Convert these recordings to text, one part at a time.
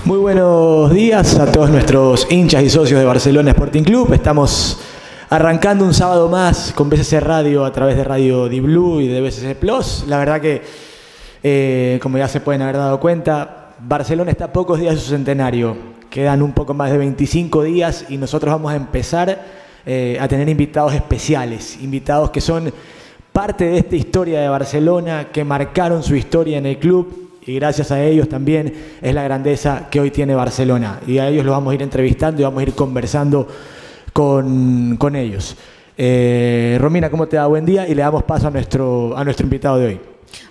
Muy buenos días a todos nuestros hinchas y socios de Barcelona Sporting Club. Estamos arrancando un sábado más con BCC Radio a través de Radio Di-Blue y de BCC Plus. La verdad que, como ya se pueden haber dado cuenta, Barcelona está a pocos días de su centenario. Quedan un poco más de 25 días y nosotros vamos a empezar a tener invitados especiales, invitados que son parte de esta historia de Barcelona, que marcaron su historia en el club. Y gracias a ellos también es la grandeza que hoy tiene Barcelona. Y a ellos los vamos a ir entrevistando y vamos a ir conversando con ellos. Romina, ¿cómo te va? Buen día. Y le damos paso a nuestro invitado de hoy.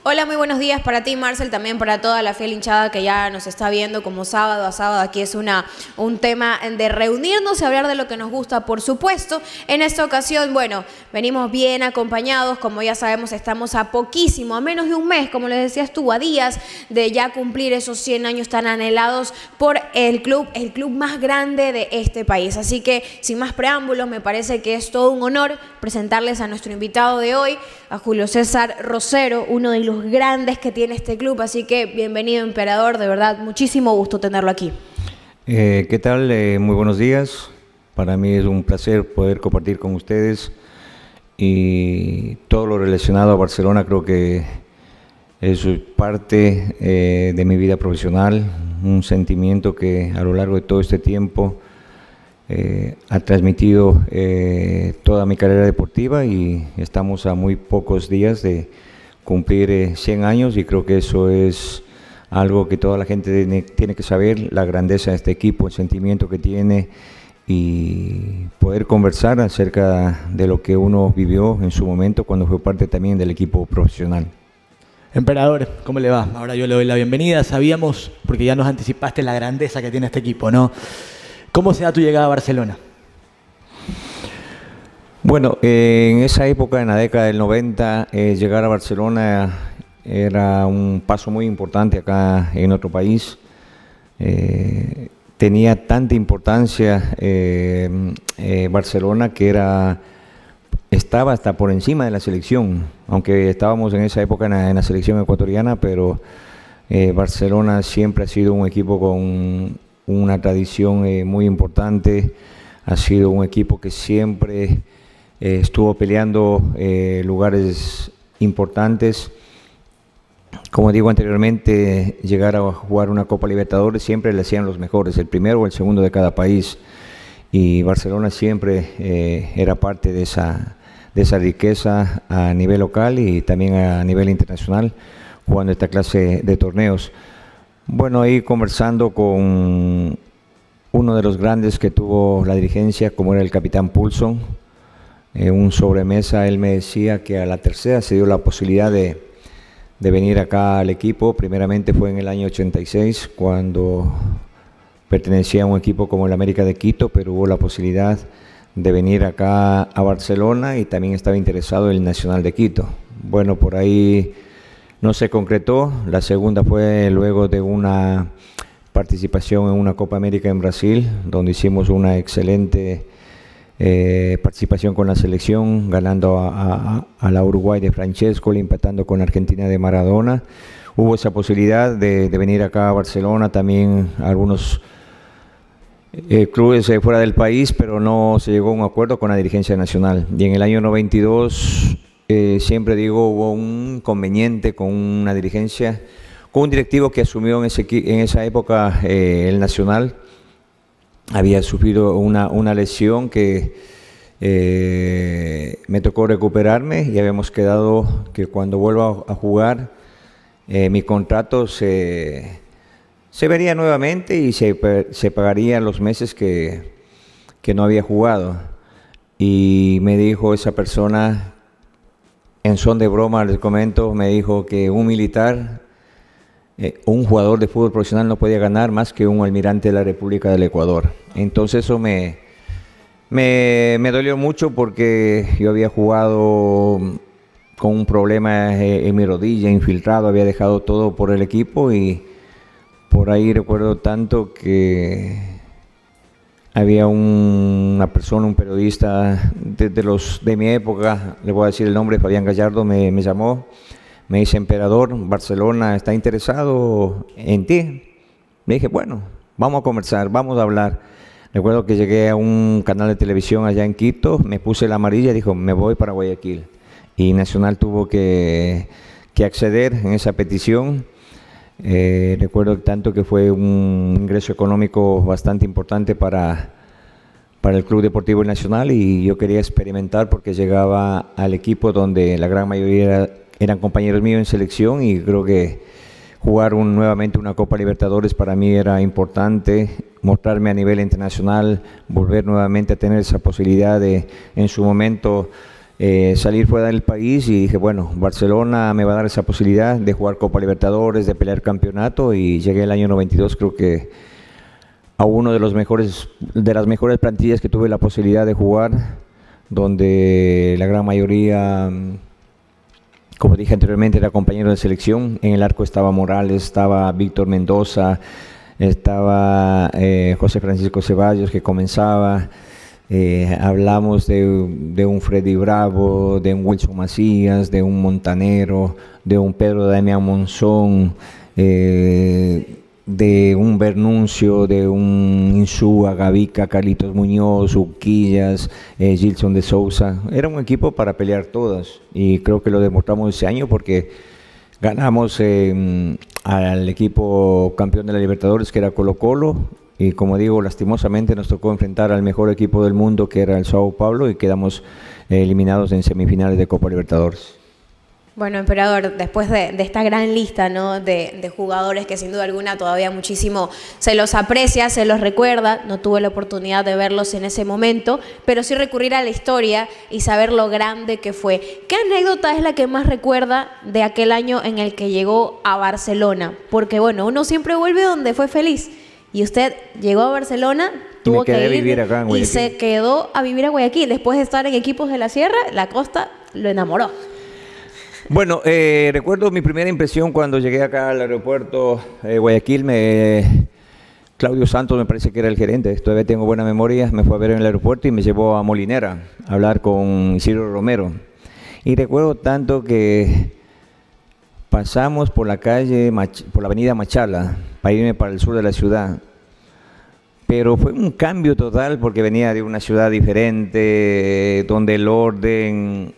Hola, muy buenos días para ti, Marcel, también para toda la fiel hinchada que ya nos está viendo como sábado a sábado. Aquí es un tema de reunirnos y hablar de lo que nos gusta, por supuesto. En esta ocasión, bueno, venimos bien acompañados, como ya sabemos, estamos a poquísimo, a menos de un mes, como les decías tú, a días de ya cumplir esos 100 años tan anhelados por el club más grande de este país. Así que, sin más preámbulos, me parece que es todo un honor presentarles a nuestro invitado de hoy, a Julio César Rosero, uno de los grandes que tiene este club. Así que bienvenido, emperador, de verdad, muchísimo gusto tenerlo aquí. ¿Qué tal? Muy buenos días. Para mí es un placer poder compartir con ustedes y todo lo relacionado a Barcelona. Creo que es parte de mi vida profesional, un sentimiento que a lo largo de todo este tiempo ha transmitido toda mi carrera deportiva, y estamos a muy pocos días de cumplir 100 años, y creo que eso es algo que toda la gente tiene que saber, la grandeza de este equipo, el sentimiento que tiene, y poder conversar acerca de lo que uno vivió en su momento cuando fue parte también del equipo profesional. Emperador, ¿cómo le va? Ahora yo le doy la bienvenida. Sabíamos, porque ya nos anticipaste la grandeza que tiene este equipo, ¿no? ¿Cómo se da tu llegada a Barcelona? Bueno, en esa época, en la década del 90, llegar a Barcelona era un paso muy importante acá en nuestro país. Tenía tanta importancia Barcelona que estaba hasta por encima de la selección, aunque estábamos en esa época en la selección ecuatoriana, pero Barcelona siempre ha sido un equipo con una tradición muy importante. Ha sido un equipo que siempre estuvo peleando lugares importantes. Como digo anteriormente, llegar a jugar una Copa Libertadores siempre le hacían los mejores, el primero o el segundo de cada país, y Barcelona siempre era parte de esa riqueza a nivel local y también a nivel internacional, jugando esta clase de torneos. Bueno, ahí conversando con uno de los grandes que tuvo la dirigencia, como era el capitán Poulson, un sobremesa, él me decía que a la tercera se dio la posibilidad de venir acá al equipo. Primeramente fue en el año 86, cuando pertenecía a un equipo como el América de Quito, pero hubo la posibilidad de venir acá a Barcelona, y también estaba interesado en el Nacional de Quito. Bueno, por ahí no se concretó. La segunda fue luego de una participación en una Copa América en Brasil, donde hicimos una excelente participación con la selección, ganando a la Uruguay de Francesco, empatando con Argentina de Maradona. Hubo esa posibilidad de venir acá a Barcelona, también algunos clubes fuera del país, pero no se llegó a un acuerdo con la dirigencia nacional. Y en el año 92, siempre digo, hubo un inconveniente con una dirigencia, con un directivo que asumió en esa época el Nacional. Había sufrido una lesión que me tocó recuperarme, y habíamos quedado que cuando vuelva a jugar mi contrato se vería nuevamente y se pagarían los meses que no había jugado. Y me dijo esa persona, en son de broma les comento, me dijo que un militar, un jugador de fútbol profesional no podía ganar más que un almirante de la República del Ecuador. Entonces eso me dolió mucho, porque yo había jugado con un problema en mi rodilla, infiltrado, había dejado todo por el equipo, y por ahí recuerdo tanto que había una persona, un periodista de mi época, le voy a decir el nombre, Fabián Gallardo, me llamó. Me dice: emperador, Barcelona está interesado en ti. Le dije: bueno, vamos a conversar, vamos a hablar. Recuerdo que llegué a un canal de televisión allá en Quito, me puse la amarilla y dijo, me voy para Guayaquil. Y Nacional tuvo que acceder en esa petición. Recuerdo tanto que fue un ingreso económico bastante importante para el Club Deportivo Nacional, y yo quería experimentar porque llegaba al equipo donde la gran mayoría eran compañeros míos en selección, y creo que jugar nuevamente una Copa Libertadores para mí era importante, mostrarme a nivel internacional, volver nuevamente a tener esa posibilidad de en su momento salir fuera del país, y dije, bueno, Barcelona me va a dar esa posibilidad de jugar Copa Libertadores, de pelear campeonato, y llegué el año 92, creo que a uno de las mejores plantillas que tuve la posibilidad de jugar, donde la gran mayoría, como dije anteriormente, era compañero de selección. En el arco estaba Morales, estaba Víctor Mendoza, estaba José Francisco Ceballos, que comenzaba. Hablamos de un Freddy Bravo, de un Wilson Macías, de un Montanero, de un Pedro Damián Monzón, de un Bernuncio, de un Insúa, Gavica, Carlitos Muñoz, Uquillas, Gilson de Sousa. Era un equipo para pelear todas, y creo que lo demostramos ese año porque ganamos al equipo campeón de la Libertadores, que era Colo-Colo, y como digo, lastimosamente nos tocó enfrentar al mejor equipo del mundo, que era el Sao Paulo, y quedamos eliminados en semifinales de Copa Libertadores. Bueno, emperador, después de esta gran lista, ¿no?, de jugadores que sin duda alguna todavía muchísimo se los aprecia, se los recuerda, no tuve la oportunidad de verlos en ese momento, pero sí recurrir a la historia y saber lo grande que fue. ¿Qué anécdota es la que más recuerda de aquel año en el que llegó a Barcelona? Porque bueno, uno siempre vuelve donde fue feliz, y usted llegó a Barcelona, tuvo que ir acá y se quedó a vivir a Guayaquil. Después de estar en equipos de la Sierra, la costa lo enamoró. Bueno, recuerdo mi primera impresión cuando llegué acá al aeropuerto Guayaquil. Claudio Santos, me parece que era el gerente, todavía tengo buena memoria, me fue a ver en el aeropuerto y me llevó a Molinera a hablar con Isidro Romero. Y recuerdo tanto que pasamos por la calle, por la avenida Machala, para irme para el sur de la ciudad. Pero fue un cambio total porque venía de una ciudad diferente, donde el orden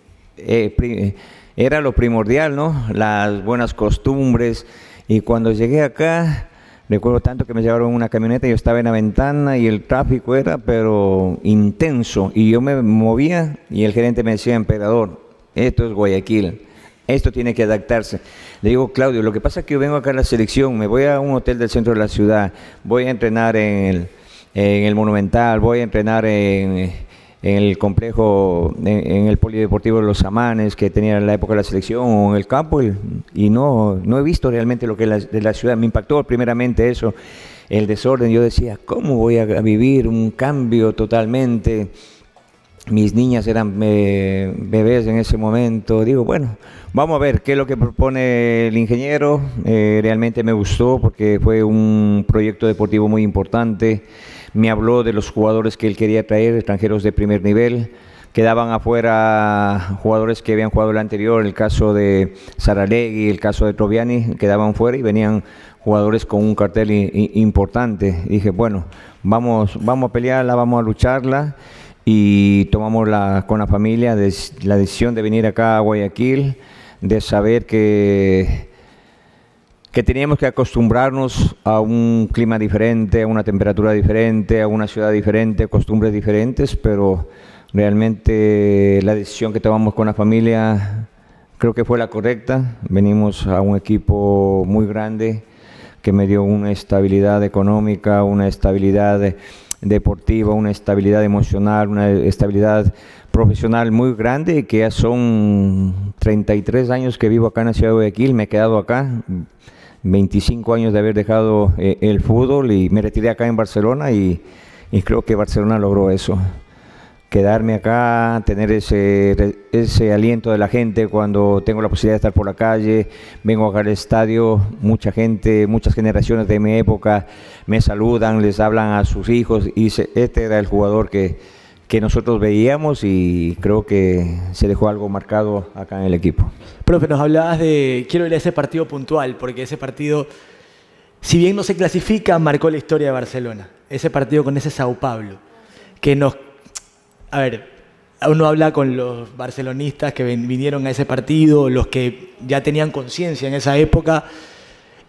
era lo primordial, ¿no? Las buenas costumbres. Y cuando llegué acá, recuerdo tanto que me llevaron en una camioneta, yo estaba en la ventana y el tráfico era pero intenso, y yo me movía y el gerente me decía, emperador, esto es Guayaquil, esto tiene que adaptarse. Le digo, Claudio, lo que pasa es que yo vengo acá a la selección, me voy a un hotel del centro de la ciudad, voy a entrenar en el Monumental, voy a entrenar en el complejo, en el Polideportivo de los Amanes, que tenía en la época de la selección, o en el campo, y no he visto realmente lo que es de la ciudad. Me impactó primeramente eso, el desorden. Yo decía, ¿cómo voy a vivir un cambio totalmente? Mis niñas eran bebés en ese momento. Digo, bueno, vamos a ver qué es lo que propone el ingeniero. Realmente me gustó porque fue un proyecto deportivo muy importante. Me habló de los jugadores que él quería traer, extranjeros de primer nivel. Quedaban afuera jugadores que habían jugado el anterior, el caso de Saralegui, el caso de Troviani, quedaban fuera y venían jugadores con un cartel importante. Dije, bueno, vamos a pelearla, vamos a lucharla. Y tomamos con la familia la decisión de venir acá a Guayaquil, de saber que teníamos que acostumbrarnos a un clima diferente, a una temperatura diferente, a una ciudad diferente, costumbres diferentes, pero realmente la decisión que tomamos con la familia creo que fue la correcta. Venimos a un equipo muy grande que me dio una estabilidad económica, una estabilidad deportiva, una estabilidad emocional, una estabilidad profesional muy grande, que ya son 33 años que vivo acá en la ciudad de Guayaquil, me he quedado acá, 25 años de haber dejado el fútbol y me retiré acá en Barcelona y creo que Barcelona logró eso. Quedarme acá, tener ese aliento de la gente cuando tengo la posibilidad de estar por la calle, vengo acá al estadio, mucha gente, muchas generaciones de mi época me saludan, les hablan a sus hijos y este era el jugador que nosotros veíamos y creo que se dejó algo marcado acá en el equipo. Profe, nos hablabas quiero ir a ese partido puntual, porque ese partido si bien no se clasifica, marcó la historia de Barcelona. Ese partido con ese Sao Paulo, que nos... A ver, uno habla con los barcelonistas que vinieron a ese partido, los que ya tenían conciencia en esa época,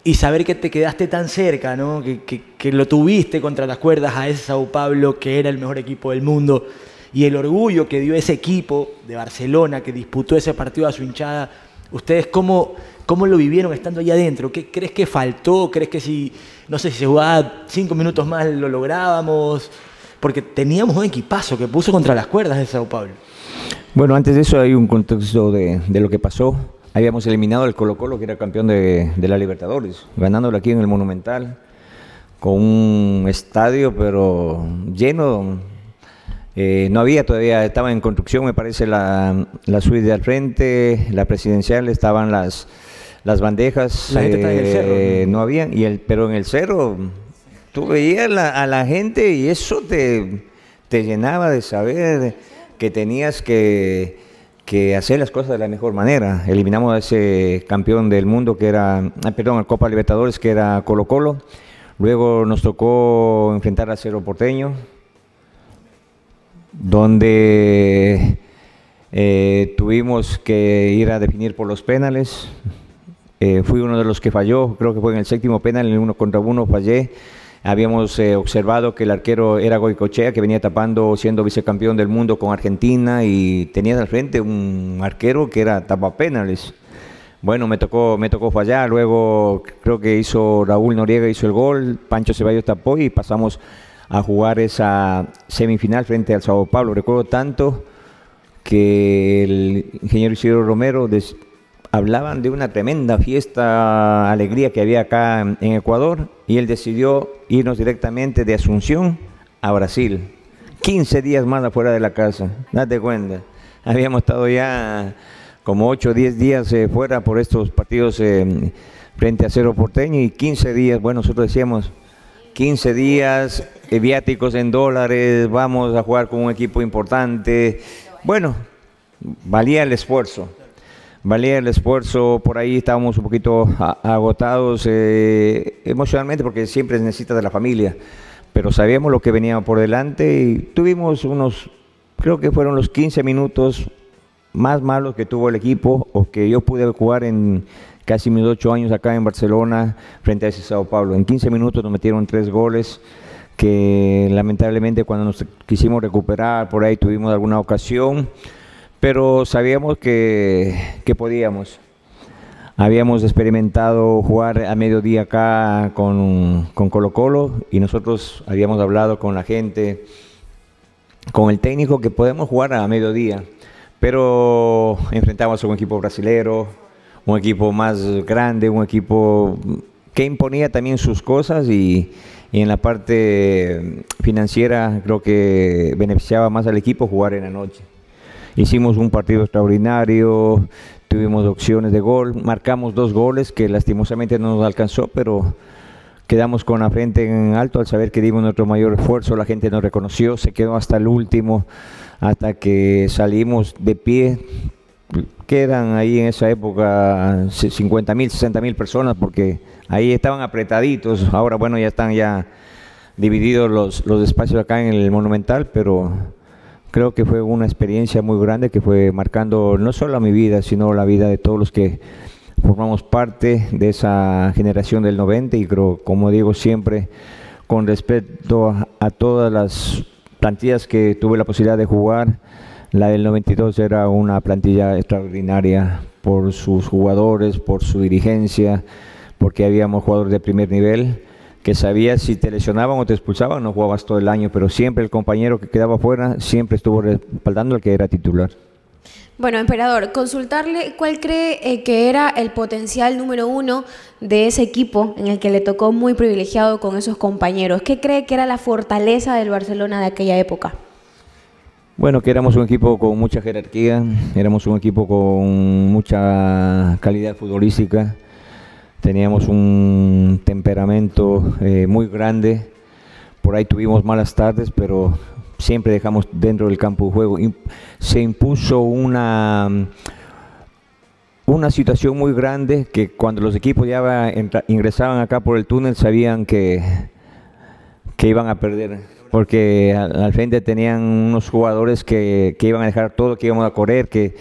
y saber que te quedaste tan cerca, ¿no? Que lo tuviste contra las cuerdas a ese Sao Paulo, que era el mejor equipo del mundo, y el orgullo que dio ese equipo de Barcelona, que disputó ese partido a su hinchada. ¿Ustedes cómo lo vivieron estando allá adentro? ¿Qué crees que faltó? ¿Crees que si, no sé, si se jugaba 5 minutos más lo lográbamos? Porque teníamos un equipazo que puso contra las cuerdas de Sao Paulo. Bueno, antes de eso hay un contexto de lo que pasó. Habíamos eliminado al Colo-Colo, que era campeón de la Libertadores, ganándolo aquí en el Monumental, con un estadio pero lleno. No había todavía, estaba en construcción, me parece, la suite de al frente, la presidencial, estaban las bandejas. La gente está en el cerro, ¿no? No había, pero en el cerro tú veías a la gente y eso te llenaba de saber que tenías que hacer las cosas de la mejor manera. Eliminamos a ese campeón del mundo que era, perdón, el Copa Libertadores, que era Colo-Colo. Luego nos tocó enfrentar a Cerro Porteño, donde tuvimos que ir a definir por los penales. Fui uno de los que falló, creo que fue en el 7º penal, en el 1 contra 1 fallé. Habíamos observado que el arquero era Goicoechea, que venía tapando, siendo vicecampeón del mundo con Argentina, y tenía al frente un arquero que era tapapenales. Bueno, me tocó fallar. Luego creo que Raúl Noriega hizo el gol, Pancho Ceballos tapó y pasamos a jugar esa semifinal frente al Sao Paulo. Recuerdo tanto que el ingeniero Isidro Romero hablaban de una tremenda fiesta, alegría que había acá en Ecuador, y él decidió irnos directamente de Asunción a Brasil. 15 días más afuera de la casa, date cuenta. Habíamos estado ya como 8 o 10 días fuera por estos partidos frente a Cerro Porteño, y 15 días, bueno, nosotros decíamos 15 días, viáticos en dólares, vamos a jugar con un equipo importante. Bueno, valía el esfuerzo. Por ahí estábamos un poquito agotados emocionalmente, porque siempre necesitas de la familia, pero sabíamos lo que venía por delante y tuvimos creo que fueron los 15 minutos más malos que tuvo el equipo, o que yo pude jugar en casi mis 8 años acá en Barcelona frente a ese Sao Paulo. En 15 minutos nos metieron 3 goles, que lamentablemente cuando nos quisimos recuperar por ahí tuvimos alguna ocasión, pero sabíamos que podíamos. Habíamos experimentado jugar a mediodía acá con Colo-Colo, y nosotros habíamos hablado con la gente, con el técnico, que podemos jugar a mediodía, pero enfrentamos a un equipo brasilero, un equipo más grande, un equipo que imponía también sus cosas, y en la parte financiera creo que beneficiaba más al equipo jugar en la noche. Hicimos un partido extraordinario, tuvimos opciones de gol, marcamos 2 goles que lastimosamente no nos alcanzó, pero quedamos con la frente en alto al saber que dimos nuestro mayor esfuerzo. La gente nos reconoció, se quedó hasta el último, hasta que salimos de pie. Quedan ahí en esa época 50.000, 60.000 personas, porque ahí estaban apretaditos. Ahora bueno, ya están divididos los espacios acá en el Monumental, pero creo que fue una experiencia muy grande que fue marcando no solo mi vida, sino la vida de todos los que formamos parte de esa generación del 90, y creo, como digo siempre, con respeto a todas las plantillas que tuve la posibilidad de jugar, la del 92 era una plantilla extraordinaria por sus jugadores, por su dirigencia, porque habíamos jugadores de primer nivel, que sabías si te lesionaban o te expulsaban, no jugabas todo el año, pero siempre el compañero que quedaba fuera siempre estuvo respaldando al que era titular. Bueno, emperador, consultarle cuál cree que era el potencial número 1 de ese equipo en el que le tocó muy privilegiado con esos compañeros. ¿Qué cree que era la fortaleza del Barcelona de aquella época? Bueno, que éramos un equipo con mucha jerarquía, éramos un equipo con mucha calidad futbolística. Teníamos un temperamento muy grande, por ahí tuvimos malas tardes, pero siempre dejamos dentro del campo de juego. Se impuso una una situación muy grande que cuando los equipos ya ingresaban acá por el túnel sabían que iban a perder, porque al frente tenían unos jugadores que iban a dejar todo, que íbamos a correr, que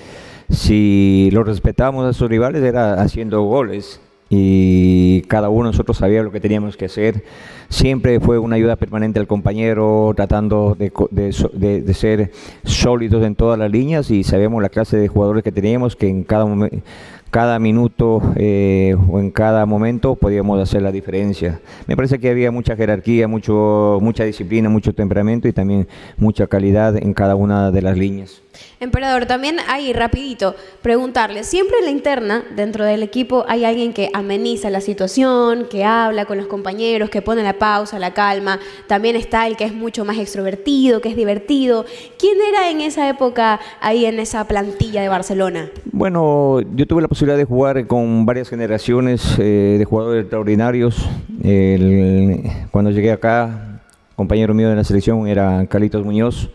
si los respetábamos a sus rivales era haciendo goles, y cada uno de nosotros sabía lo que teníamos que hacer. Siempre fue una ayuda permanente al compañero, tratando de ser sólidos en todas las líneas, y sabíamos la clase de jugadores que teníamos, que en cada minuto o en cada momento podíamos hacer la diferencia. Me parece que había mucha jerarquía, mucha disciplina, mucho temperamento y también mucha calidad en cada una de las líneas. Emperador, también ahí rapidito preguntarle, siempre en la interna dentro del equipo hay alguien que ameniza la situación, que habla con los compañeros, que pone la pausa, la calma. También está el que es mucho más extrovertido, que es divertido. ¿Quién era en esa época ahí en esa plantilla de Barcelona? Bueno, yo tuve la posibilidad de jugar con varias generaciones de jugadores extraordinarios. Cuando llegué acá, compañero mío de la selección era Carlitos Muñoz.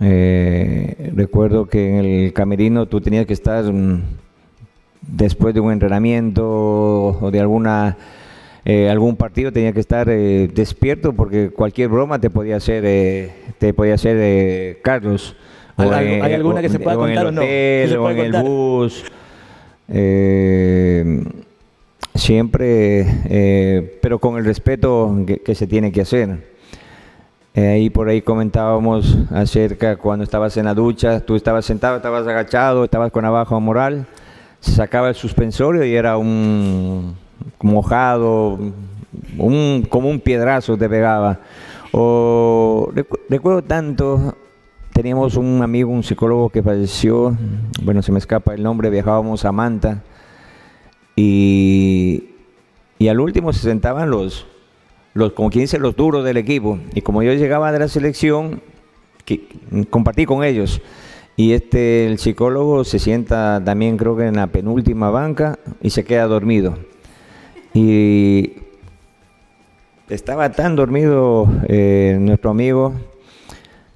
Recuerdo que en el camerino tú tenías que estar después de un entrenamiento o de algún partido, tenías que estar despierto, porque cualquier broma te podía hacer Carlos. ¿Hay alguna que se pueda contar o no? O en el bus. Siempre, pero con el respeto que se tiene que hacer. Ahí por ahí comentábamos acerca cuando estabas en la ducha, tú estabas sentado, estabas agachado, estabas con la baja moral, se sacaba el suspensorio y era un mojado, como un piedrazo te pegaba. Recuerdo tanto, teníamos un amigo, un psicólogo que falleció, bueno, se me escapa el nombre, viajábamos a Manta y al último se sentaban como quien dice, los duros del equipo, y como yo llegaba de la selección, compartí con ellos, y el psicólogo se sienta también, creo que en la penúltima banca, y se queda dormido, y estaba tan dormido nuestro amigo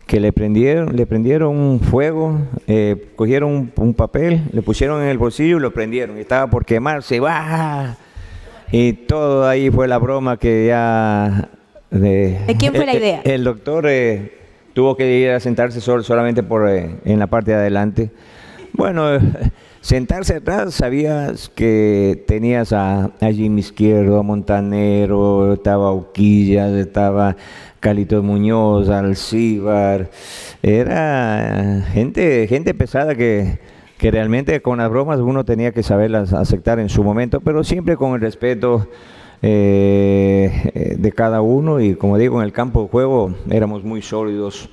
que le prendieron un fuego, cogieron un papel, le pusieron en el bolsillo y lo prendieron, y estaba por quemarse, ¡bah! Y todo ahí fue la broma que ya... ¿De quién fue la idea? El doctor tuvo que ir a sentarse solamente en la parte de adelante. Bueno, sentarse atrás, sabías que tenías a Jimmy Izquierdo, a Montanero, estaba Uquillas, estaba Carlitos Muñoz, Alcíbar. Era gente pesada que realmente con las bromas uno tenía que saberlas aceptar en su momento, pero siempre con el respeto de cada uno, y como digo, en el campo de juego éramos muy sólidos,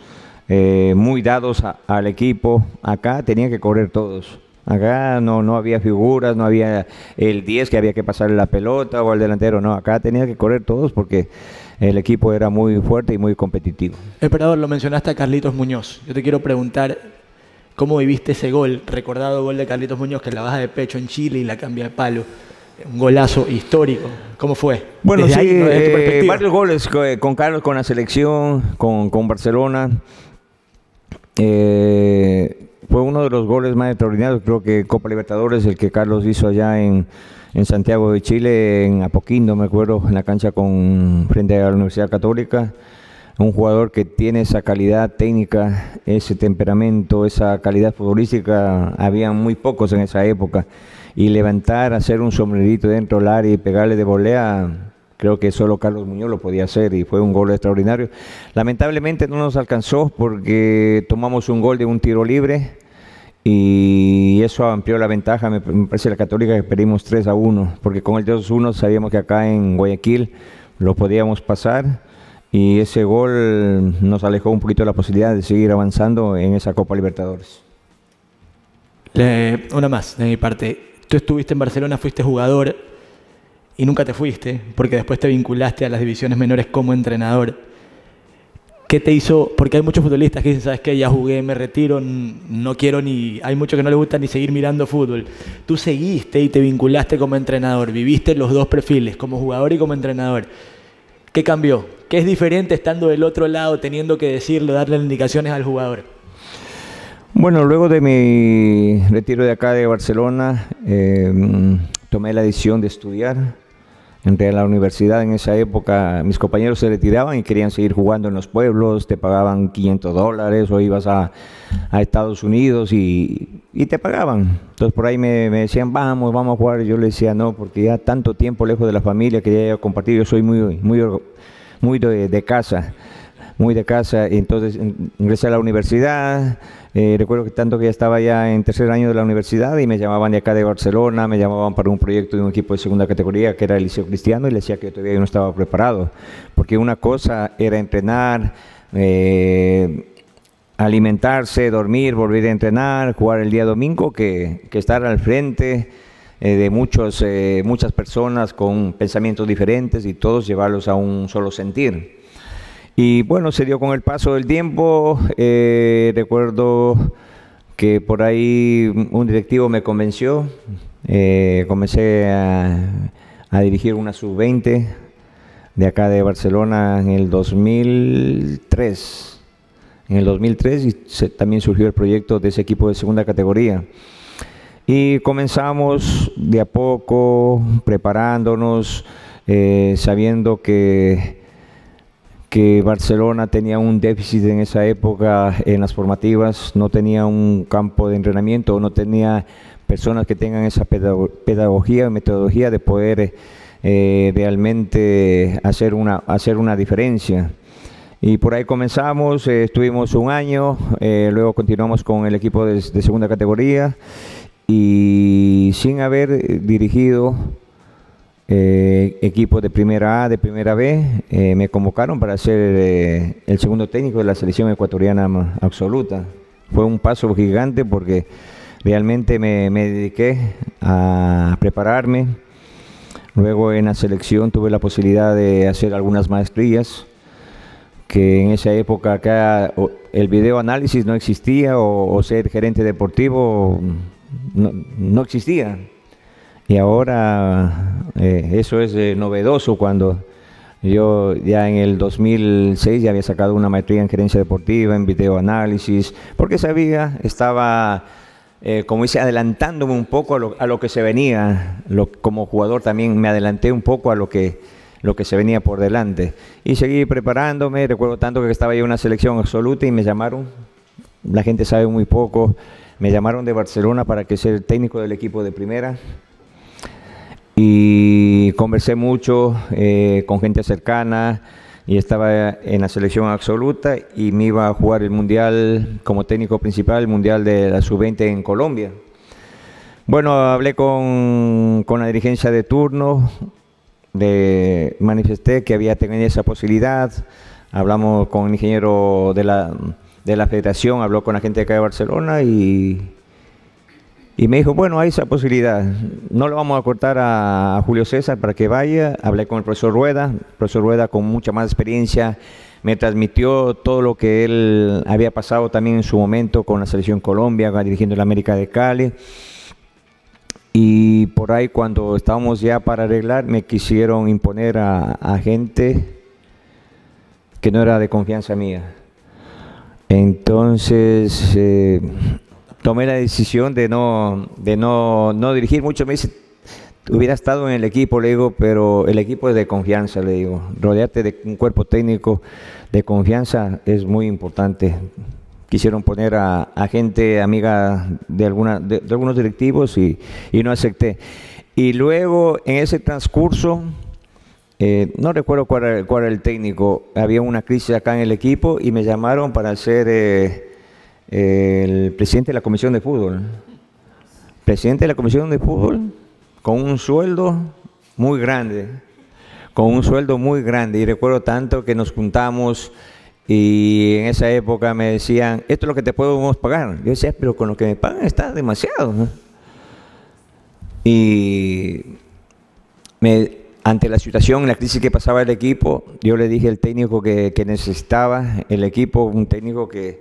muy dados al equipo. Acá tenían que correr todos. Acá no había figuras, no había el 10 que había que pasarle la pelota o al delantero, no, acá tenía que correr todos porque el equipo era muy fuerte y muy competitivo. Emperador, lo mencionaste a Carlitos Muñoz. Yo te quiero preguntar, ¿cómo viviste ese gol, recordado gol de Carlitos Muñoz, que la baja de pecho en Chile y la cambia de palo? Un golazo histórico. ¿Cómo fue? Bueno, desde sí, ahí, varios goles con Carlos, con la selección, con Barcelona. Fue uno de los goles más extraordinarios, creo que Copa Libertadores, el que Carlos hizo allá en Santiago de Chile, en Apoquindo, me acuerdo, en la cancha frente a la Universidad Católica. Un jugador que tiene esa calidad técnica, ese temperamento, esa calidad futbolística, había muy pocos en esa época. Y levantar, hacer un sombrerito dentro del área y pegarle de volea, creo que solo Carlos Muñoz lo podía hacer, y fue un gol extraordinario. Lamentablemente no nos alcanzó porque tomamos un gol de un tiro libre y eso amplió la ventaja. Me parece la Católica que perdimos 3-1, porque con el 2-1 sabíamos que acá en Guayaquil lo podíamos pasar, y ese gol nos alejó un poquito de la posibilidad de seguir avanzando en esa Copa Libertadores. Una más de mi parte. Tú estuviste en Barcelona, fuiste jugador y nunca te fuiste, porque después te vinculaste a las divisiones menores como entrenador. ¿Qué te hizo? Porque hay muchos futbolistas que dicen, ¿sabes qué? Ya jugué, me retiro, no quiero ni... Hay muchos que no les gusta ni seguir mirando fútbol. Tú seguiste y te vinculaste como entrenador, viviste los dos perfiles, como jugador y como entrenador. ¿Qué cambió? ¿Qué es diferente estando del otro lado, teniendo que decirle, darle indicaciones al jugador? Bueno, luego de mi retiro de acá de Barcelona, tomé la decisión de estudiar. Entré a la universidad en esa época, mis compañeros se retiraban y querían seguir jugando en los pueblos, te pagaban $500 o ibas a Estados Unidos y te pagaban. Entonces por ahí me decían, vamos a jugar. Y yo les decía, no, porque ya tanto tiempo lejos de la familia que ya he compartido, yo soy muy de casa. Muy de casa, y entonces ingresé a la universidad. Recuerdo que tanto que ya estaba ya en tercer año de la universidad y me llamaban de acá de Barcelona, me llamaban para un proyecto de un equipo de segunda categoría que era el Liceo Cristiano, y les decía que yo todavía no estaba preparado, porque una cosa era entrenar, alimentarse, dormir, volver a entrenar, jugar el día domingo, que estar al frente de muchas personas con pensamientos diferentes y todos llevarlos a un solo sentir. Y bueno, se dio con el paso del tiempo. Recuerdo que por ahí un directivo me convenció. Comencé a dirigir una sub-20 de acá de Barcelona en el 2003. En el 2003 y también surgió el proyecto de ese equipo de segunda categoría. Y comenzamos de a poco, preparándonos, sabiendo que Barcelona tenía un déficit en esa época en las formativas, no tenía un campo de entrenamiento, no tenía personas que tengan esa pedagogía y metodología de poder realmente hacer una diferencia. Y por ahí comenzamos, estuvimos un año, luego continuamos con el equipo de segunda categoría y sin haber dirigido equipos de primera A, de primera B, me convocaron para ser el segundo técnico de la selección ecuatoriana absoluta. Fue un paso gigante porque realmente me dediqué a prepararme. Luego en la selección tuve la posibilidad de hacer algunas maestrías, que en esa época acá el videoanálisis no existía o ser gerente deportivo no existía. Y ahora eso es novedoso, cuando yo ya en el 2006 ya había sacado una maestría en gerencia deportiva, en videoanálisis, porque estaba, como dice, adelantándome un poco a lo que se venía. Como jugador también me adelanté un poco a lo que se venía por delante. Y seguí preparándome. Recuerdo tanto que estaba yo en una selección absoluta y me llamaron, la gente sabe muy poco, me llamaron de Barcelona para que sea el técnico del equipo de primera. Y conversé mucho con gente cercana y estaba en la selección absoluta y me iba a jugar el mundial como técnico principal, el mundial de la sub-20 en Colombia. Bueno, hablé con la dirigencia de turno, manifesté que había tenido esa posibilidad, hablamos con el ingeniero de la federación, habló con la gente de acá de Barcelona y me dijo, bueno, hay esa posibilidad, no lo vamos a cortar a Julio César para que vaya. Hablé con el profesor Rueda con mucha más experiencia, me transmitió todo lo que él había pasado también en su momento con la selección Colombia, dirigiendo la América de Cali. Y por ahí cuando estábamos ya para arreglar, me quisieron imponer a gente que no era de confianza mía. Entonces tomé la decisión de no dirigir mucho. Me dice, hubiera estado en el equipo, le digo, pero el equipo es de confianza, le digo. Rodearte de un cuerpo técnico de confianza es muy importante. Quisieron poner a gente amiga de algunos directivos y no acepté. Y luego, en ese transcurso, no recuerdo cuál era el técnico, había una crisis acá en el equipo y me llamaron para ser el presidente de la Comisión de Fútbol. Presidente de la Comisión de Fútbol con un sueldo muy grande. Y recuerdo tanto que nos juntamos y en esa época me decían, esto es lo que te podemos pagar. Yo decía, pero con lo que me pagan está demasiado, ¿no? Y ante la situación, la crisis que pasaba el equipo, yo le dije al técnico que necesitaba el equipo, un técnico que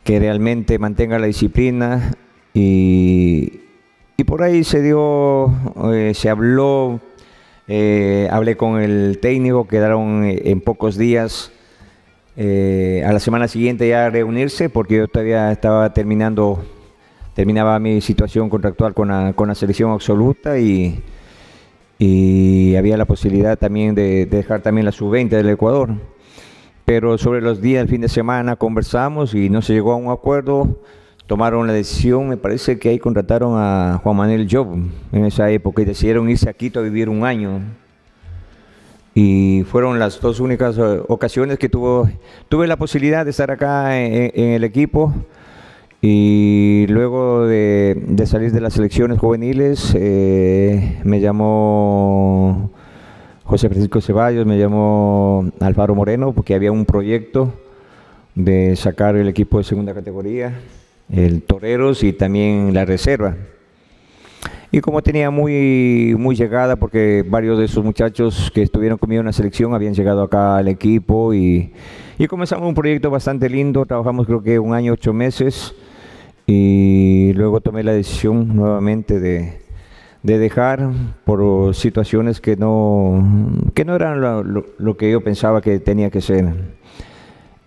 realmente mantenga la disciplina, y por ahí se dio, se habló, hablé con el técnico, quedaron en pocos días a la semana siguiente ya reunirse, porque yo todavía terminaba mi situación contractual con la selección absoluta y había la posibilidad también de dejar también la sub-20 del Ecuador. Pero sobre los días, el fin de semana, conversamos y no se llegó a un acuerdo. Tomaron la decisión, me parece que ahí contrataron a Juan Manuel Job en esa época y decidieron irse a Quito a vivir un año. Y fueron las dos únicas ocasiones que tuve la posibilidad de estar acá en el equipo. Y luego de salir de las selecciones juveniles, me llamó José Francisco Ceballos, me llamó Alfaro Moreno, porque había un proyecto de sacar el equipo de segunda categoría, el Toreros y también la reserva. Y como tenía muy llegada, porque varios de esos muchachos que estuvieron conmigo en la selección habían llegado acá al equipo y comenzamos un proyecto bastante lindo, trabajamos creo que 1 año 8 meses y luego tomé la decisión nuevamente de dejar por situaciones que no eran lo que yo pensaba que tenía que ser.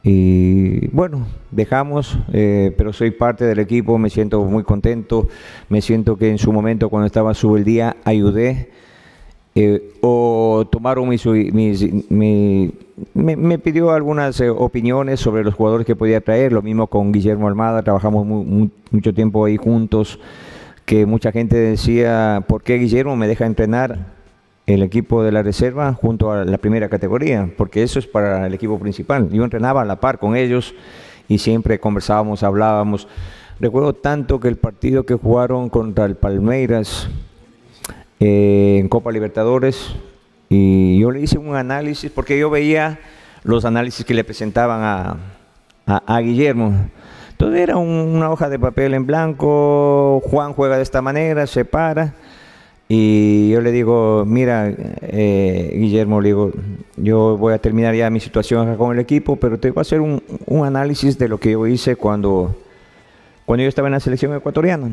Y bueno, dejamos, pero soy parte del equipo, me siento muy contento, me siento que en su momento cuando estaba Subeldía ayudé, o tomaron me pidió algunas opiniones sobre los jugadores que podía traer, lo mismo con Guillermo Almada, trabajamos mucho tiempo ahí juntos, que mucha gente decía, ¿por qué Guillermo me deja entrenar el equipo de la reserva junto a la primera categoría? Porque eso es para el equipo principal. Yo entrenaba a la par con ellos y siempre conversábamos, hablábamos. Recuerdo tanto que el partido que jugaron contra el Palmeiras en Copa Libertadores, y yo le hice un análisis, porque yo veía los análisis que le presentaban a Guillermo. Entonces era una hoja de papel en blanco, Juan juega de esta manera, se para, y yo le digo, mira, Guillermo, le digo, yo voy a terminar ya mi situación acá con el equipo, pero te voy a hacer un análisis de lo que yo hice cuando yo estaba en la selección ecuatoriana.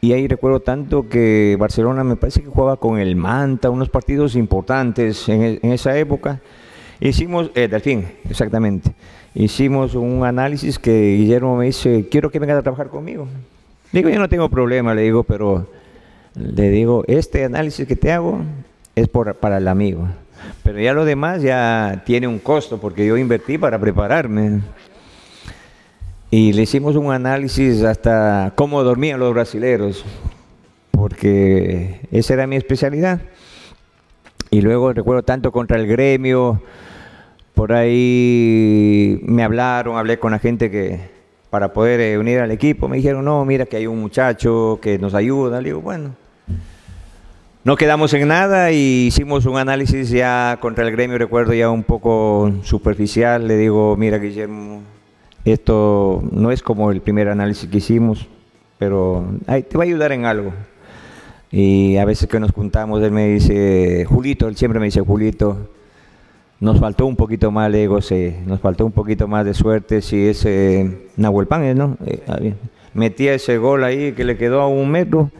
Y ahí recuerdo tanto que Barcelona me parece que jugaba con el Manta, unos partidos importantes en esa época. Hicimos, Delfín, exactamente. Hicimos un análisis que Guillermo me dice, quiero que vengas a trabajar conmigo. Digo, yo no tengo problema, le digo, pero le digo, este análisis que te hago es para el amigo. Pero ya lo demás ya tiene un costo, porque yo invertí para prepararme. Y le hicimos un análisis hasta cómo dormían los brasileros, porque esa era mi especialidad. Y luego recuerdo tanto contra el Gremio, por ahí me hablé con la gente que para poder unir al equipo, me dijeron, no, mira que hay un muchacho que nos ayuda. Le digo, bueno, no quedamos en nada y hicimos un análisis ya contra el Gremio, recuerdo ya un poco superficial. Le digo, mira Guillermo, esto no es como el primer análisis que hicimos, pero te va a ayudar en algo. Y a veces que nos juntamos, él me dice, Julito, él siempre me dice, Julito, nos faltó un poquito más, le digo, nos faltó un poquito más de suerte si ese Nahuel Pan, ¿no? Metía ese gol ahí que le quedó a 1 metro,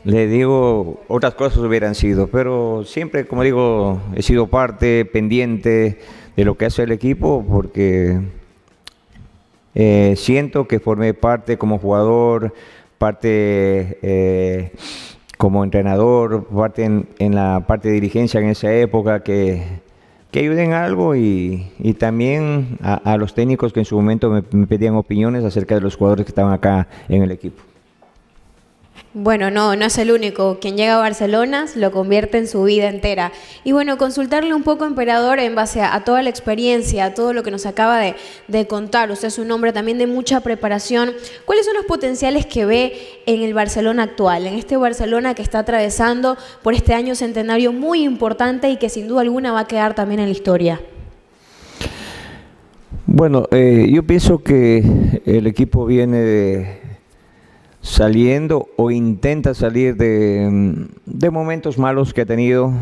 le digo, otras cosas hubieran sido, pero siempre, como digo, he sido parte, pendiente de lo que hace el equipo, porque siento que formé parte como jugador, parte como entrenador, parte en la parte de dirigencia en esa época, que ayuden algo y también a los técnicos que en su momento me pedían opiniones acerca de los jugadores que estaban acá en el equipo. Bueno, no es el único. Quien llega a Barcelona lo convierte en su vida entera. Y bueno, consultarle un poco, emperador, en base a toda la experiencia, a todo lo que nos acaba de contar. Usted es un hombre también de mucha preparación. ¿Cuáles son los potenciales que ve en el Barcelona actual? En este Barcelona que está atravesando por este año centenario muy importante y que sin duda alguna va a quedar también en la historia. Bueno, yo pienso que el equipo viene saliendo o intenta salir de momentos malos que ha tenido,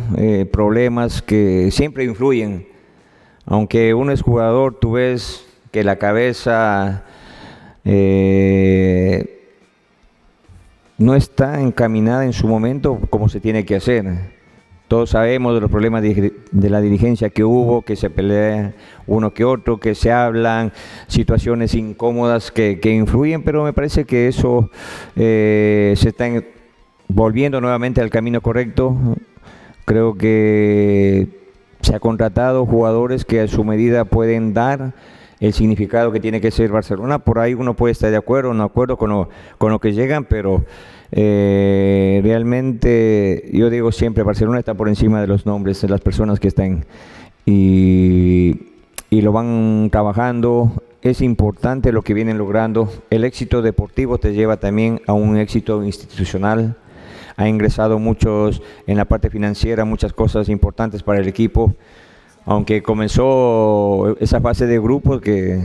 problemas que siempre influyen. Aunque uno es jugador, tú ves que la cabeza no está encaminada en su momento como se tiene que hacer. Todos sabemos de los problemas de la dirigencia que hubo, que se pelea uno que otro, que se hablan, situaciones incómodas que influyen, pero me parece que eso se está volviendo nuevamente al camino correcto. Creo que se ha contratado jugadores que a su medida pueden dar el significado que tiene que ser Barcelona. Por ahí uno puede estar de acuerdo o no de acuerdo con lo que llegan, pero realmente yo digo siempre, Barcelona está por encima de los nombres de las personas que están y lo van trabajando. Es importante lo que vienen logrando. El éxito deportivo te lleva también a un éxito institucional. Ha ingresado muchos en la parte financiera, muchas cosas importantes para el equipo, aunque comenzó esa fase de grupos que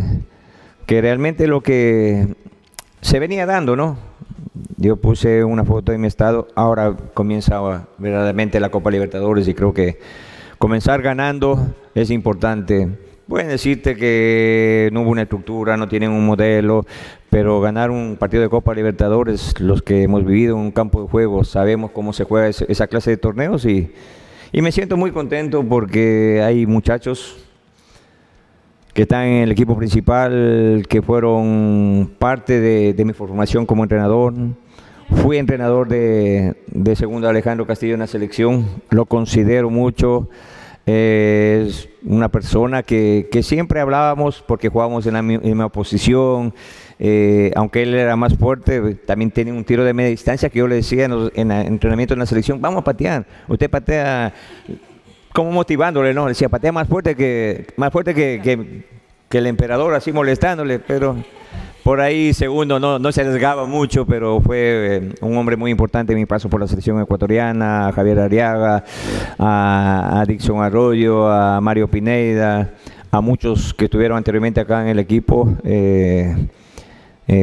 realmente lo que se venía dando, ¿no? Yo puse una foto en mi estado, ahora comienza verdaderamente la Copa Libertadores y creo que comenzar ganando es importante. Pueden decirte que no hubo una estructura, no tienen un modelo, pero ganar un partido de Copa Libertadores, los que hemos vivido en un campo de juego, sabemos cómo se juega esa clase de torneos y me siento muy contento porque hay muchachos que están en el equipo principal, que fueron parte de mi formación como entrenador. Fui entrenador de segundo Alejandro Castillo en la selección, lo considero mucho. Es una persona que siempre hablábamos porque jugábamos en la misma posición, aunque él era más fuerte, también tenía un tiro de media distancia que yo le decía en el entrenamiento en la selección, vamos a patear, usted patea, como motivándole, ¿no? Le decía, patea más fuerte que el emperador, así molestándole, pero por ahí segundo no se arriesgaba mucho, pero fue un hombre muy importante en mi paso por la selección ecuatoriana, a Javier Arriaga, a Dixon Arroyo, a Mario Pineda, a muchos que estuvieron anteriormente acá en el equipo,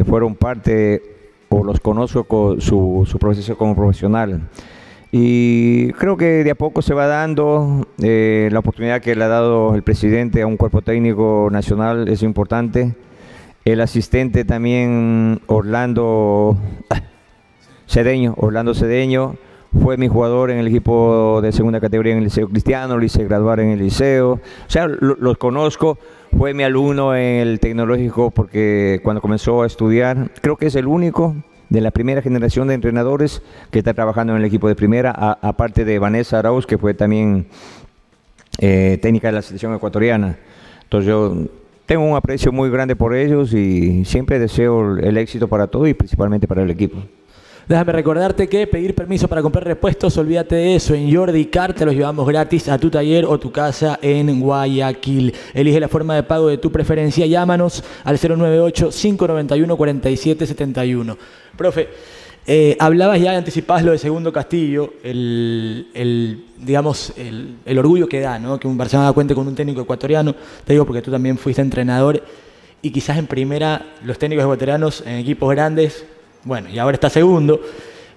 fueron parte o los conozco con su proceso como profesional. Y creo que de a poco se va dando, la oportunidad que le ha dado el presidente a un cuerpo técnico nacional es importante. El asistente también, Orlando Cedeño, fue mi jugador en el equipo de segunda categoría en el Liceo Cristiano, lo hice graduar en el liceo, o sea, los conozco, fue mi alumno en el tecnológico porque cuando comenzó a estudiar, creo que es el único de la primera generación de entrenadores que está trabajando en el equipo de primera, aparte de Vanessa Arauz, que fue también técnica de la selección ecuatoriana. Entonces yo tengo un aprecio muy grande por ellos y siempre deseo el éxito para todo y principalmente para el equipo. Déjame recordarte que pedir permiso para comprar repuestos, olvídate de eso. En Jordi Car te los llevamos gratis a tu taller o tu casa en Guayaquil. Elige la forma de pago de tu preferencia. Llámanos al 098-591-4771. Profe, hablabas ya, anticipabas lo de Segundo Castillo, digamos, el orgullo que da, ¿no? Que un Barcelona cuente con un técnico ecuatoriano. Te digo porque tú también fuiste entrenador y quizás en primera los técnicos ecuatorianos en equipos grandes. Bueno, y ahora está segundo.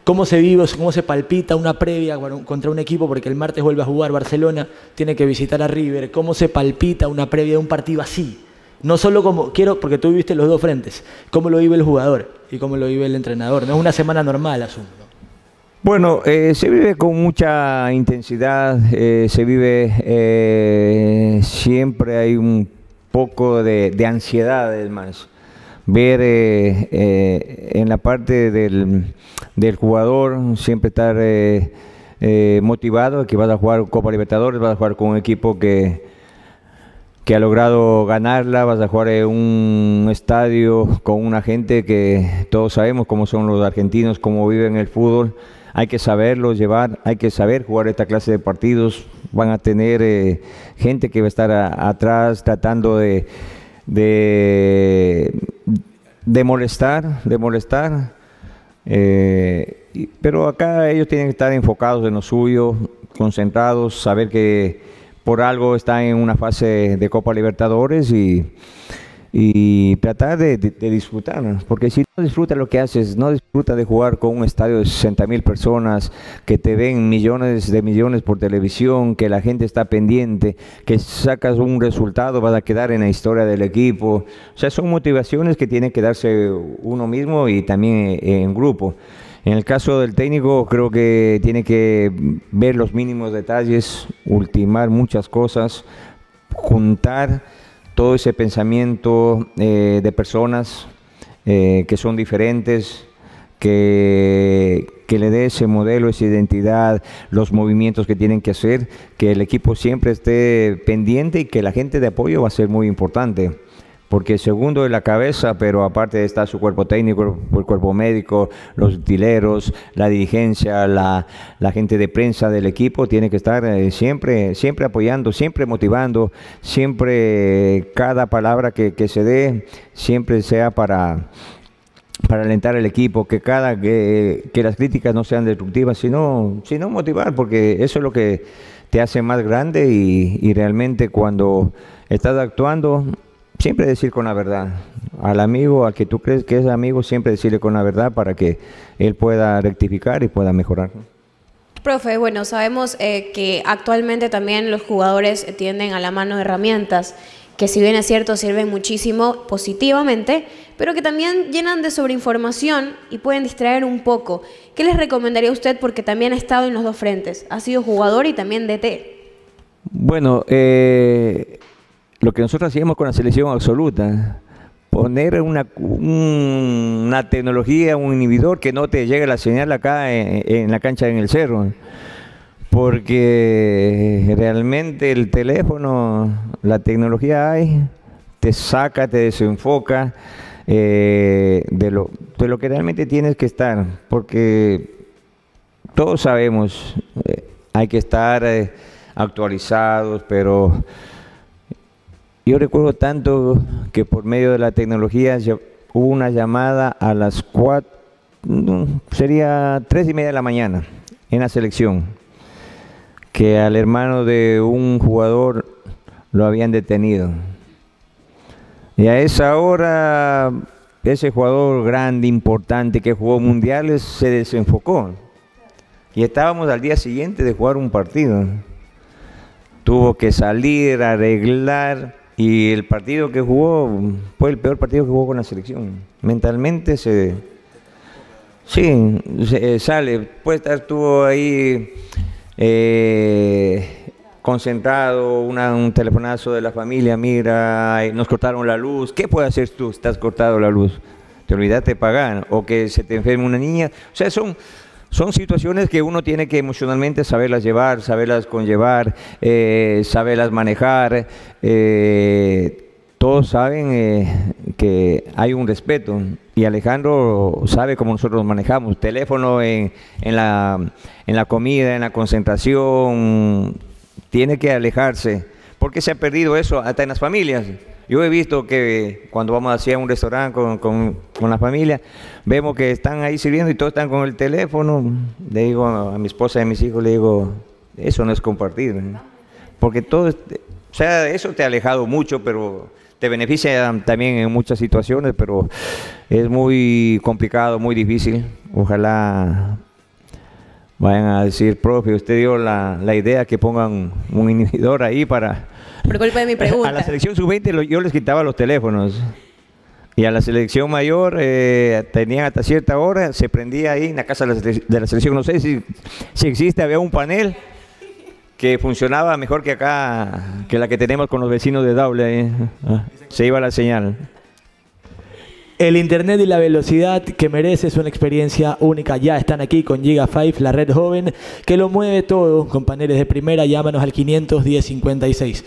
¿Cómo se vive, cómo se palpita una previa contra un equipo? Porque el martes vuelve a jugar Barcelona, tiene que visitar a River. ¿Cómo se palpita una previa de un partido así? No solo como, porque tú viviste los dos frentes, ¿cómo lo vive el jugador y cómo lo vive el entrenador? No es una semana normal, asumo. Bueno, se vive con mucha intensidad, se vive, siempre hay un poco de ansiedad, además. Ver en la parte del jugador siempre estar motivado que vas a jugar Copa Libertadores, vas a jugar con un equipo que ha logrado ganarla, vas a jugar en un estadio con una gente que todos sabemos cómo son los argentinos, cómo viven el fútbol. Hay que saberlo llevar, hay que saber jugar esta clase de partidos. Van a tener gente que va a estar atrás tratando de molestar, pero acá ellos tienen que estar enfocados en lo suyo, concentrados, saber que por algo están en una fase de Copa Libertadores y tratar de disfrutar, porque si no disfrutas lo que haces, no disfrutas de jugar con un estadio de 60,000 personas, que te ven millones por televisión, que la gente está pendiente, que sacas un resultado, vas a quedar en la historia del equipo. O sea, son motivaciones que tiene que darse uno mismo y también en grupo. En el caso del técnico, creo que tiene que ver los mínimos detalles, ultimar muchas cosas, juntar todo ese pensamiento de personas que son diferentes, que le dé ese modelo, esa identidad, los movimientos que tienen que hacer, que el equipo siempre esté pendiente y que la gente de apoyo va a ser muy importante. Porque el segundo es la cabeza, pero aparte está su cuerpo técnico, el cuerpo médico, los utileros, la dirigencia, la gente de prensa del equipo, tiene que estar siempre apoyando, siempre motivando, siempre cada palabra que se dé, siempre sea para alentar al equipo, que las críticas no sean destructivas, sino motivar, porque eso es lo que te hace más grande y realmente cuando estás actuando, siempre decir con la verdad. Al amigo, al que tú crees que es amigo, siempre decirle con la verdad para que él pueda rectificar y pueda mejorar. Profe, bueno, sabemos que actualmente también los jugadores tienden a la mano de herramientas que, si bien es cierto, sirven muchísimo positivamente, pero que también llenan de sobreinformación y pueden distraer un poco. ¿Qué les recomendaría usted? Porque también ha estado en los dos frentes, ha sido jugador y también DT. Bueno, lo que nosotros hacíamos con la selección absoluta, poner una tecnología, un inhibidor que no te llegue la señal acá en la cancha en el cerro, porque realmente el teléfono, la tecnología te saca, te desenfoca de lo que realmente tienes que estar, porque todos sabemos, hay que estar actualizados, pero yo recuerdo tanto que por medio de la tecnología hubo una llamada a las 4, sería 3:30 de la mañana en la selección, que al hermano de un jugador lo habían detenido. Y a esa hora, ese jugador grande, importante, que jugó mundiales, se desenfocó. Y estábamos al día siguiente de jugar un partido. Tuvo que salir, arreglar. Y el partido que jugó fue el peor partido que jugó con la selección. Mentalmente sale. Puede estuvo ahí concentrado, un telefonazo de la familia, mira, nos cortaron la luz. ¿Qué puedes hacer tú si estás cortado la luz? Te olvidaste de pagar, o que se te enferme una niña. O sea, son situaciones que uno tiene que emocionalmente saberlas llevar, saberlas conllevar, saberlas manejar. Todos saben que hay un respeto, y Alejandro sabe cómo nosotros nos manejamos. Teléfono en la comida, en la concentración, tiene que alejarse, porque se ha perdido eso hasta en las familias. Yo he visto que cuando vamos hacia un restaurante con la familia, vemos que están ahí sirviendo y todos están con el teléfono. Le digo a mi esposa y a mis hijos, le digo, eso no es compartir, ¿eh? Porque todo, o sea, eso te ha alejado mucho, pero te beneficia también en muchas situaciones, pero es muy complicado, muy difícil. Ojalá vayan a decir, profe, usted dio la idea que pongan un inhibidor ahí para... Por culpa de mi pregunta. A la selección sub-20 yo les quitaba los teléfonos, y a la selección mayor tenían hasta cierta hora, se prendía ahí en la casa de la selección. No sé si existe, había un panel que funcionaba mejor que acá, que la que tenemos con los vecinos de Daule. Se iba la señal. El internet y la velocidad que merece es una experiencia única. Ya están aquí con Giga5, la red joven que lo mueve todo, con paneles de primera. Llámanos al 510-56.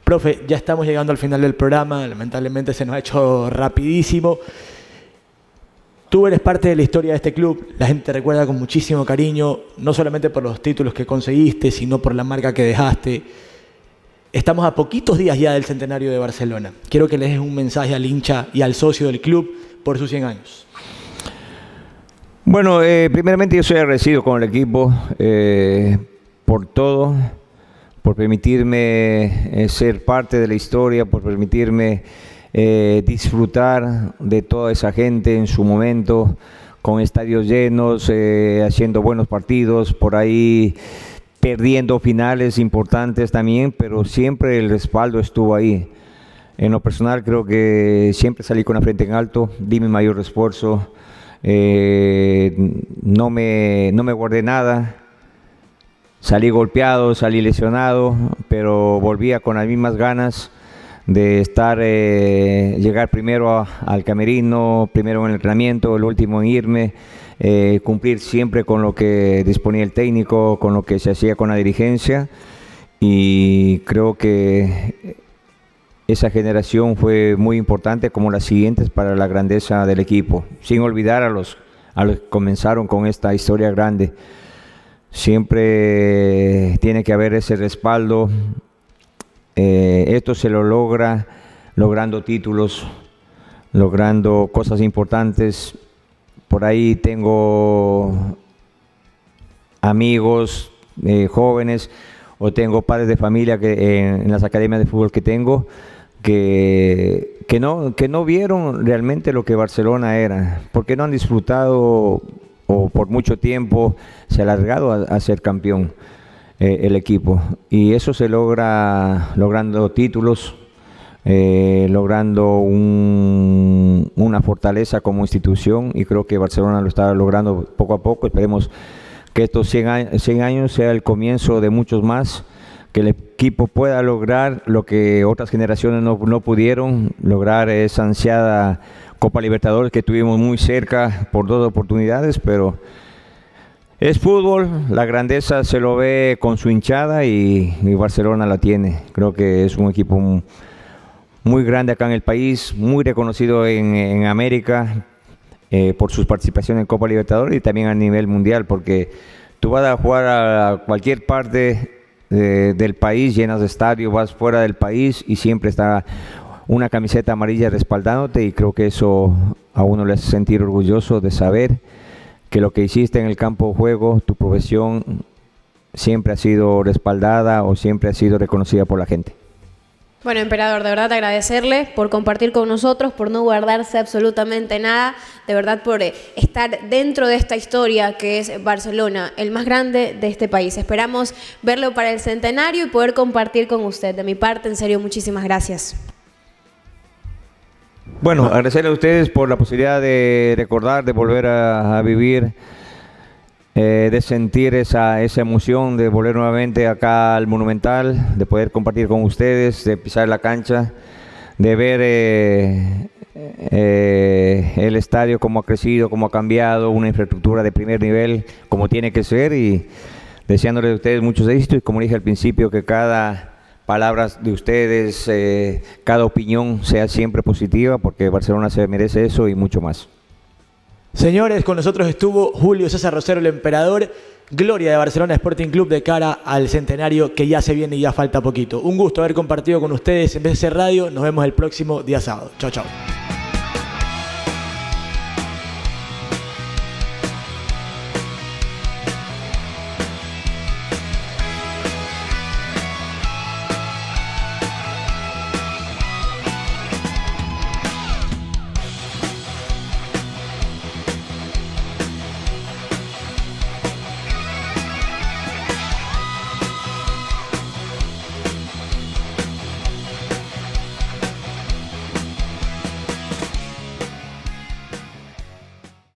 Profe, ya estamos llegando al final del programa, lamentablemente se nos ha hecho rapidísimo. Tú eres parte de la historia de este club, la gente te recuerda con muchísimo cariño, no solamente por los títulos que conseguiste, sino por la marca que dejaste. Estamos a poquitos días ya del centenario de Barcelona. Quiero que le des un mensaje al hincha y al socio del club por sus 100 años. Bueno, primeramente yo soy agradecido con el equipo por todo, por permitirme ser parte de la historia, por permitirme disfrutar de toda esa gente en su momento, con estadios llenos, haciendo buenos partidos, por ahí perdiendo finales importantes también, pero siempre el respaldo estuvo ahí. En lo personal creo que siempre salí con la frente en alto, di mi mayor esfuerzo, No me guardé nada. Salí golpeado, salí lesionado, pero volvía con las mismas ganas de llegar primero al camerino, primero en el entrenamiento, el último en irme, cumplir siempre con lo que disponía el técnico, con lo que se hacía con la dirigencia, y creo que esa generación fue muy importante, como las siguientes, para la grandeza del equipo, sin olvidar a los que comenzaron con esta historia grande. Siempre tiene que haber ese respaldo. Esto se lo logra logrando títulos, logrando cosas importantes. Por ahí tengo amigos jóvenes, o tengo padres de familia en las academias de fútbol que tengo, que no vieron realmente lo que Barcelona era, porque no han disfrutado, o por mucho tiempo se ha alargado a ser campeón el equipo, y eso se logra logrando títulos, logrando una fortaleza como institución, y creo que Barcelona lo está logrando poco a poco. Esperemos que estos 100 años sea el comienzo de muchos más, que el equipo pueda lograr lo que otras generaciones no pudieron, lograr esa ansiada Copa Libertadores que tuvimos muy cerca por 2 oportunidades, pero es fútbol, la grandeza se lo ve con su hinchada, y Barcelona la tiene. Creo que es un equipo muy grande acá en el país, muy reconocido en América por sus participaciones en Copa Libertadores, y también a nivel mundial, porque tú vas a jugar a cualquier parte del país, llenas de estadio, vas fuera del país y siempre está una camiseta amarilla respaldándote, y creo que eso a uno le hace sentir orgulloso de saber que lo que hiciste en el campo de juego, tu profesión, siempre ha sido respaldada o siempre ha sido reconocida por la gente. Bueno, emperador, de verdad agradecerle por compartir con nosotros, por no guardarse absolutamente nada, de verdad por estar dentro de esta historia que es Barcelona, el más grande de este país. Esperamos verlo para el centenario y poder compartir con usted. De mi parte, en serio, muchísimas gracias. Bueno, agradecerle a ustedes por la posibilidad de recordar, de volver a vivir, de sentir esa emoción, de volver nuevamente acá al Monumental, de poder compartir con ustedes, de pisar la cancha, de ver el estadio cómo ha crecido, cómo ha cambiado, una infraestructura de primer nivel como tiene que ser, y deseándoles a ustedes muchos éxitos, y como dije al principio, que cada palabras de ustedes, cada opinión sea siempre positiva, porque Barcelona se merece eso y mucho más. Señores, con nosotros estuvo Julio César Rosero, el emperador, gloria de Barcelona Sporting Club de cara al centenario que ya se viene y ya falta poquito. Un gusto haber compartido con ustedes en BCC Radio. Nos vemos el próximo día sábado. Chao, chao.